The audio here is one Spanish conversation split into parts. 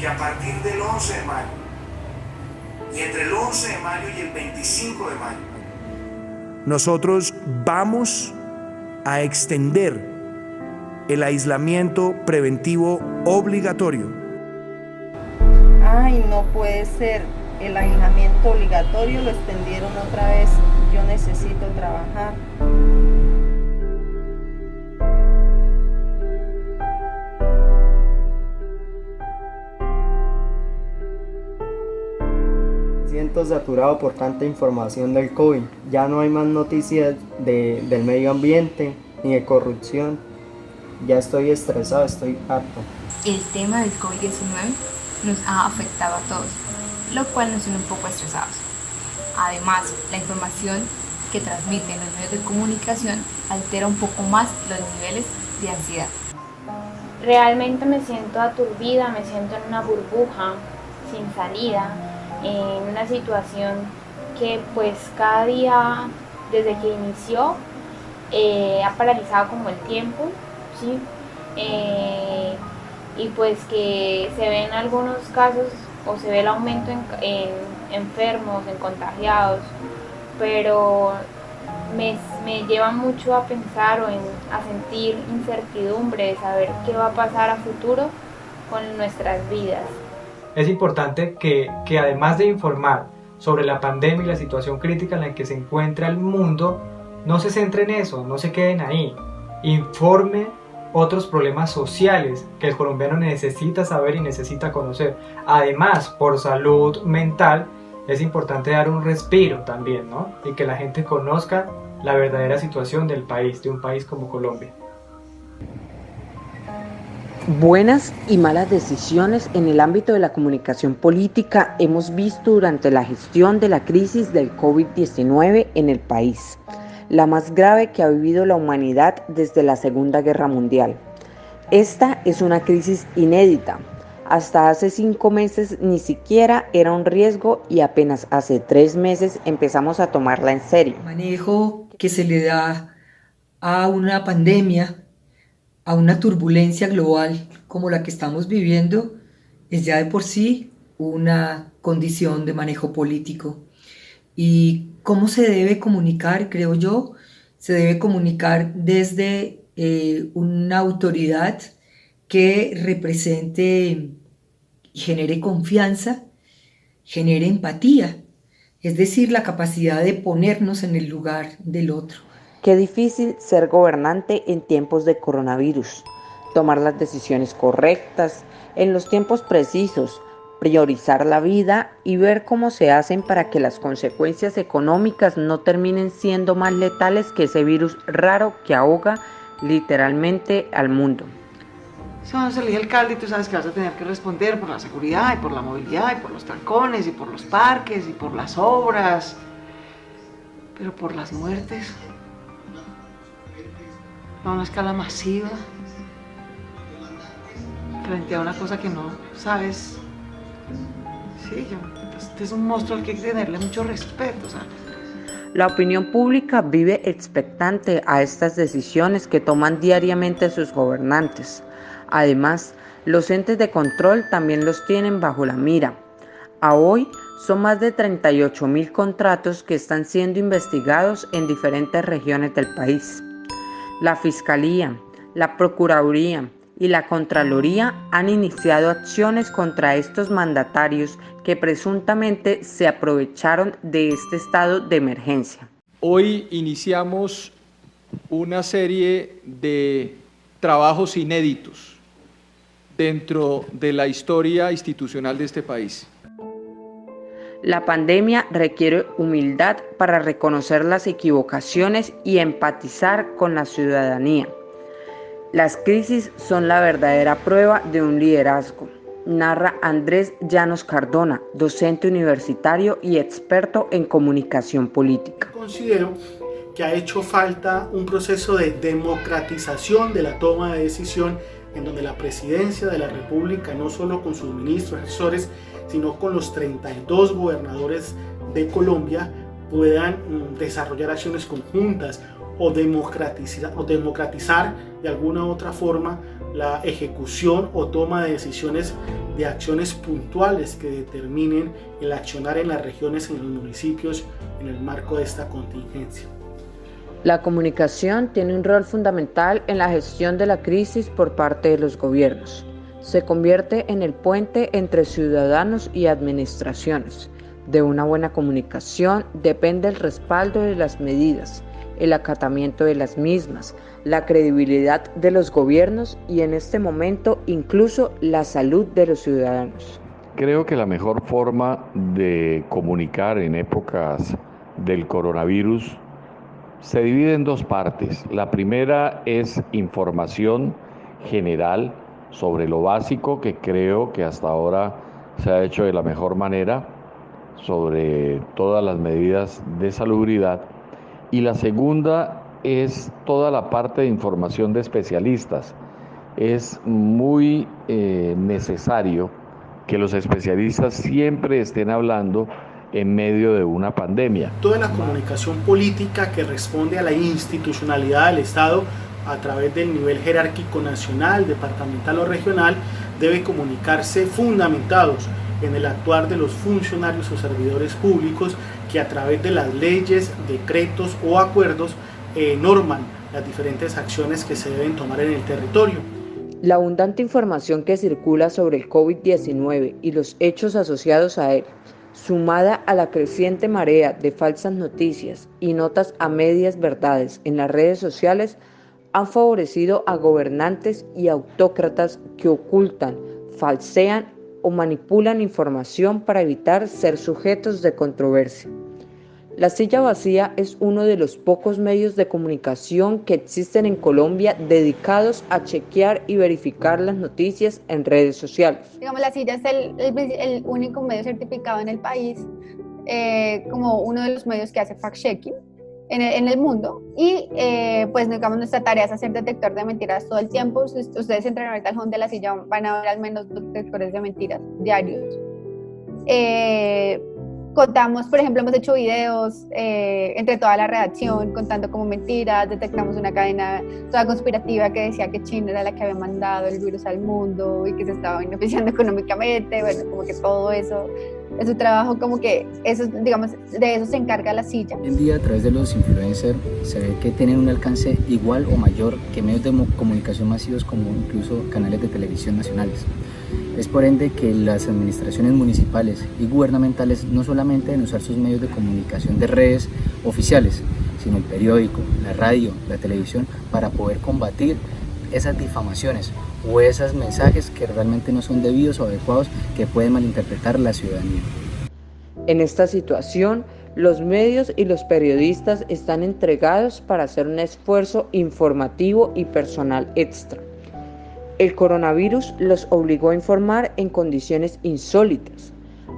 que a partir del 11 de mayo, y entre el 11 de mayo y el 25 de mayo, nosotros vamos a extender el aislamiento preventivo obligatorio. Ay, no puede ser. El aislamiento obligatorio lo extendieron otra vez. Yo necesito trabajar. Me siento saturado por tanta información del COVID. Ya no hay más noticias del medio ambiente ni de corrupción. Ya estoy estresado, estoy harto. El tema del COVID-19 nos ha afectado a todos, lo cual nos tiene un poco estresados. Además, la información que transmiten los medios de comunicación altera un poco más los niveles de ansiedad. Realmente me siento aturdida, me siento en una burbuja, sin salida, en una situación que pues cada día desde que inició ha paralizado como el tiempo, ¿sí? Y pues que se ven algunos casos o se ve el aumento en enfermos, en contagiados, pero me lleva mucho a pensar a sentir incertidumbre de saber qué va a pasar a futuro con nuestras vidas. Es importante que además de informar sobre la pandemia y la situación crítica en la que se encuentra el mundo, no se centre en eso, no se queden ahí. Informe otros problemas sociales que el colombiano necesita saber y necesita conocer. Además, por salud mental, es importante dar un respiro también, ¿no? Y que la gente conozca la verdadera situación del país, de un país como Colombia. Buenas y malas decisiones en el ámbito de la comunicación política hemos visto durante la gestión de la crisis del COVID-19 en el país, la más grave que ha vivido la humanidad desde la Segunda Guerra Mundial. Esta es una crisis inédita. Hasta hace 5 meses ni siquiera era un riesgo y apenas hace 3 meses empezamos a tomarla en serio. El manejo que se le da a una pandemia, a una turbulencia global como la que estamos viviendo, es ya de por sí una condición de manejo político. ¿Y cómo se debe comunicar? Creo yo, se debe comunicar desde una autoridad que represente y genere confianza, genere empatía, es decir, la capacidad de ponernos en el lugar del otro. Qué difícil ser gobernante en tiempos de coronavirus, tomar las decisiones correctas, en los tiempos precisos, priorizar la vida y ver cómo se hacen para que las consecuencias económicas no terminen siendo más letales que ese virus raro que ahoga literalmente al mundo. Si uno se elige alcalde y tú sabes que vas a tener que responder por la seguridad y por la movilidad y por los trancones y por los parques y por las obras, pero por las muertes a una escala masiva frente a una cosa que no sabes. Sí, este es un monstruo al que hay que tenerle mucho respeto, ¿sabes? La opinión pública vive expectante a estas decisiones que toman diariamente sus gobernantes. Además, los entes de control también los tienen bajo la mira. A hoy son más de 38.000 contratos que están siendo investigados en diferentes regiones del país. La Fiscalía, la Procuraduría y la Contraloría han iniciado acciones contra estos mandatarios que presuntamente se aprovecharon de este estado de emergencia. Hoy iniciamos una serie de trabajos inéditos dentro de la historia institucional de este país. La pandemia requiere humildad para reconocer las equivocaciones y empatizar con la ciudadanía. Las crisis son la verdadera prueba de un liderazgo, narra Andrés Llanos Cardona, docente universitario y experto en comunicación política. Considero que ha hecho falta un proceso de democratización de la toma de decisión en donde la presidencia de la República, no solo con sus ministros, asesores, sino con los 32 gobernadores de Colombia, puedan desarrollar acciones conjuntas o democratizar de alguna u otra forma la ejecución o toma de decisiones de acciones puntuales que determinen el accionar en las regiones, en los municipios, en el marco de esta contingencia. La comunicación tiene un rol fundamental en la gestión de la crisis por parte de los gobiernos. Se convierte en el puente entre ciudadanos y administraciones. De una buena comunicación depende el respaldo de las medidas, el acatamiento de las mismas, la credibilidad de los gobiernos y en este momento incluso la salud de los ciudadanos. Creo que la mejor forma de comunicar en épocas del coronavirus se divide en dos partes. La primera es información general sobre lo básico, que creo que hasta ahora se ha hecho de la mejor manera, sobre todas las medidas de salubridad. Y la segunda es toda la parte de información de especialistas. Es muy necesario que los especialistas siempre estén hablando en medio de una pandemia. Toda la comunicación política que responde a la institucionalidad del Estado a través del nivel jerárquico nacional, departamental o regional debe comunicarse fundamentados en el actuar de los funcionarios o servidores públicos que a través de las leyes, decretos o acuerdos norman las diferentes acciones que se deben tomar en el territorio. La abundante información que circula sobre el COVID-19 y los hechos asociados a él, sumada a la creciente marea de falsas noticias y notas a medias verdades en las redes sociales, han favorecido a gobernantes y autócratas que ocultan, falsean o manipulan información para evitar ser sujetos de controversia. La Silla Vacía es uno de los pocos medios de comunicación que existen en Colombia dedicados a chequear y verificar las noticias en redes sociales. Digamos, La Silla es el único medio certificado en el país como uno de los medios que hace fact-checking en el mundo y pues digamos nuestra tarea es hacer detector de mentiras todo el tiempo. Si ustedes entran ahorita al home de La Silla van a ver al menos 2 detectores de mentiras diarios. Contamos, por ejemplo, hemos hecho videos entre toda la redacción contando como mentiras, detectamos una cadena toda conspirativa que decía que China era la que había mandado el virus al mundo y que se estaba beneficiando económicamente, bueno, como que todo eso es un trabajo como que, eso, digamos, de eso se encarga La Silla. Hoy en día a través de los influencers se ve que tienen un alcance igual o mayor que medios de comunicación masivos como incluso canales de televisión nacionales. Es por ende que las administraciones municipales y gubernamentales no solamente deben usar sus medios de comunicación de redes oficiales, sino el periódico, la radio, la televisión, para poder combatir esas difamaciones o esos mensajes que realmente no son debidos o adecuados que pueden malinterpretar la ciudadanía. En esta situación, los medios y los periodistas están entregados para hacer un esfuerzo informativo y personal extra. El coronavirus los obligó a informar en condiciones insólitas,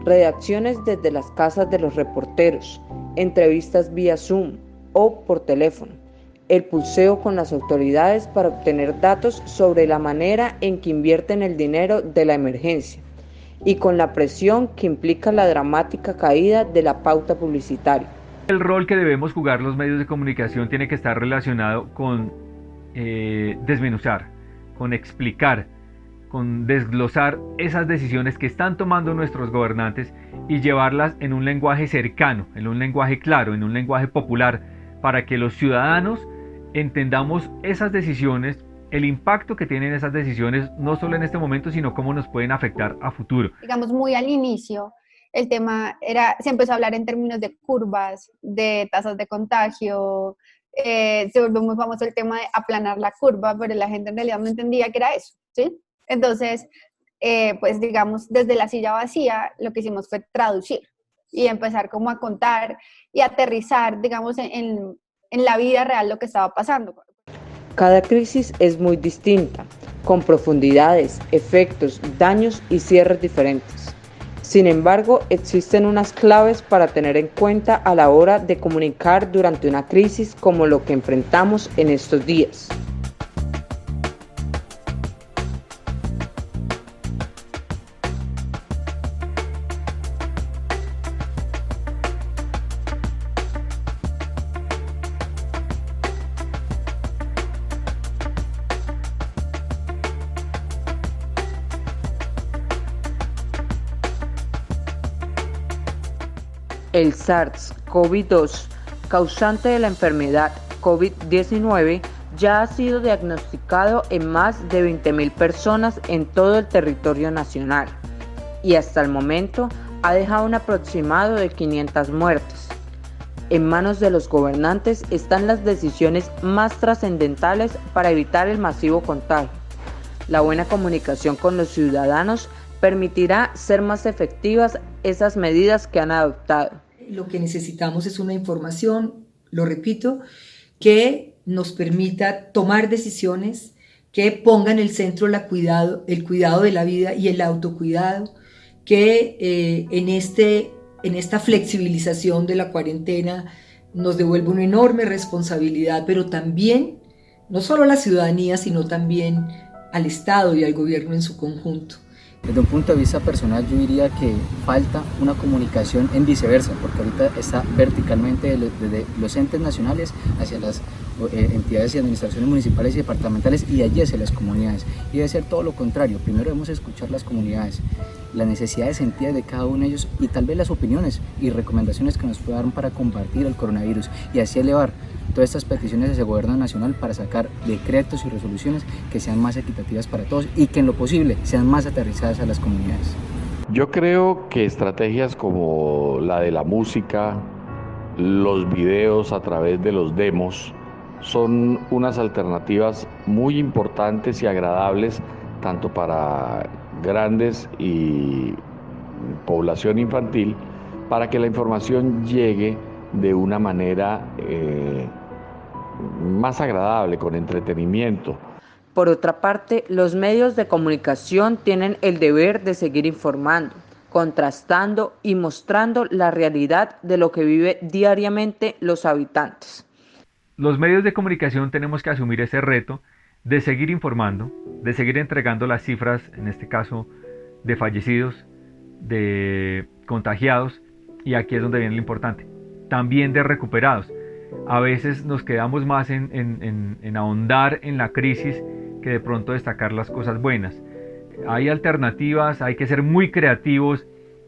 redacciones desde las casas de los reporteros, entrevistas vía Zoom o por teléfono, el pulseo con las autoridades para obtener datos sobre la manera en que invierten el dinero de la emergencia y con la presión que implica la dramática caída de la pauta publicitaria. El rol que debemos jugar los medios de comunicación tiene que estar relacionado con desmenuzar, con explicar, con desglosar esas decisiones que están tomando nuestros gobernantes y llevarlas en un lenguaje cercano, en un lenguaje claro, en un lenguaje popular, para que los ciudadanos entendamos esas decisiones, el impacto que tienen esas decisiones, no solo en este momento, sino cómo nos pueden afectar a futuro. Digamos, muy al inicio, el tema se empezó a hablar en términos de curvas, de tasas de contagio, se volvió muy famoso el tema de aplanar la curva, pero la gente en realidad no entendía qué era eso, ¿sí? Entonces, pues digamos, desde La Silla Vacía lo que hicimos fue traducir y empezar como a contar y aterrizar, digamos, en la vida real lo que estaba pasando. Cada crisis es muy distinta, con profundidades, efectos, daños y cierres diferentes. Sin embargo, existen unas claves para tener en cuenta a la hora de comunicar durante una crisis como lo que enfrentamos en estos días. El SARS-CoV-2, causante de la enfermedad COVID-19, ya ha sido diagnosticado en más de 20.000 personas en todo el territorio nacional y hasta el momento ha dejado un aproximado de 500 muertes. En manos de los gobernantes están las decisiones más trascendentales para evitar el masivo contagio. La buena comunicación con los ciudadanos permitirá ser más efectivas esas medidas que han adoptado. Lo que necesitamos es una información, lo repito, que nos permita tomar decisiones, que ponga en el centro el cuidado de la vida y el autocuidado, que en esta flexibilización de la cuarentena nos devuelve una enorme responsabilidad, pero también, no solo a la ciudadanía, sino también al Estado y al gobierno en su conjunto. Desde un punto de vista personal, yo diría que falta una comunicación en viceversa, porque ahorita está verticalmente desde los entes nacionales hacia las entidades y administraciones municipales y departamentales y allí hacia las comunidades. Y debe ser todo lo contrario. Primero debemos escuchar las comunidades, las necesidades sentidas de cada uno de ellos y tal vez las opiniones y recomendaciones que nos puedan dar para combatir el coronavirus y así elevar todas estas peticiones hacia el gobierno nacional para sacar decretos y resoluciones que sean más equitativas para todos y que en lo posible sean más aterrizadas a las comunidades. Yo creo que estrategias como la de la música, los videos a través de los demos, son unas alternativas muy importantes y agradables tanto para grandes y población infantil, para que la información llegue de una manera más agradable, con entretenimiento. Por otra parte, los medios de comunicación tienen el deber de seguir informando, contrastando y mostrando la realidad de lo que vive diariamente los habitantes. Los medios de comunicación tenemos que asumir ese reto de seguir informando, de seguir entregando las cifras, en este caso, de fallecidos, de contagiados, y aquí es donde viene lo importante, también de recuperados. A veces nos quedamos más en ahondar en la crisis que de pronto destacar las cosas buenas. Hay alternativas, hay que ser muy creativos,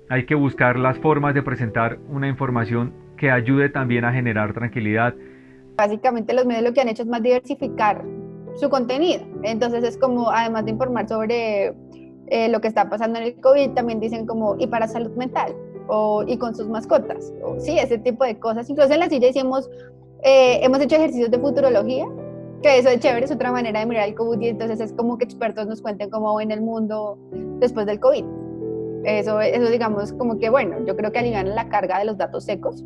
hay que buscar las formas de presentar una información que ayude también a generar tranquilidad. Básicamente los medios lo que han hecho es más diversificar su contenido. Entonces es como, además de informar sobre lo que está pasando en el COVID, también dicen como, y para salud mental, y con sus mascotas, sí, ese tipo de cosas. Incluso en la silla hemos hecho ejercicios de futurología, que eso es chévere, es otra manera de mirar el COVID, y entonces es como que expertos nos cuenten cómo ven el mundo después del COVID. Eso digamos como que, bueno, yo creo que alivian la carga de los datos secos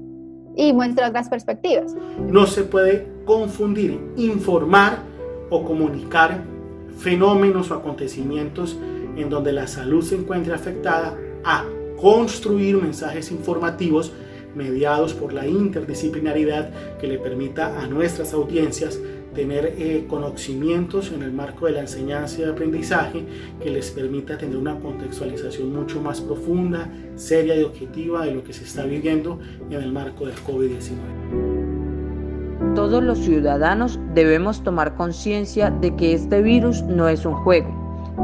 y muestra otras perspectivas. No se puede confundir informar o comunicar fenómenos o acontecimientos en donde la salud se encuentre afectada a construir mensajes informativos mediados por la interdisciplinaridad que le permita a nuestras audiencias tener conocimientos en el marco de la enseñanza y aprendizaje que les permita tener una contextualización mucho más profunda, seria y objetiva de lo que se está viviendo en el marco del COVID-19. Todos los ciudadanos debemos tomar conciencia de que este virus no es un juego,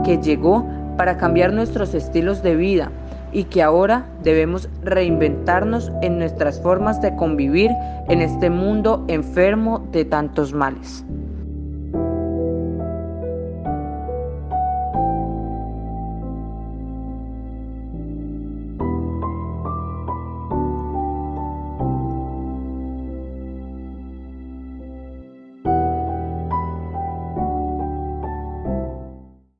que llegó para cambiar nuestros estilos de vida y que ahora debemos reinventarnos en nuestras formas de convivir en este mundo enfermo de tantos males.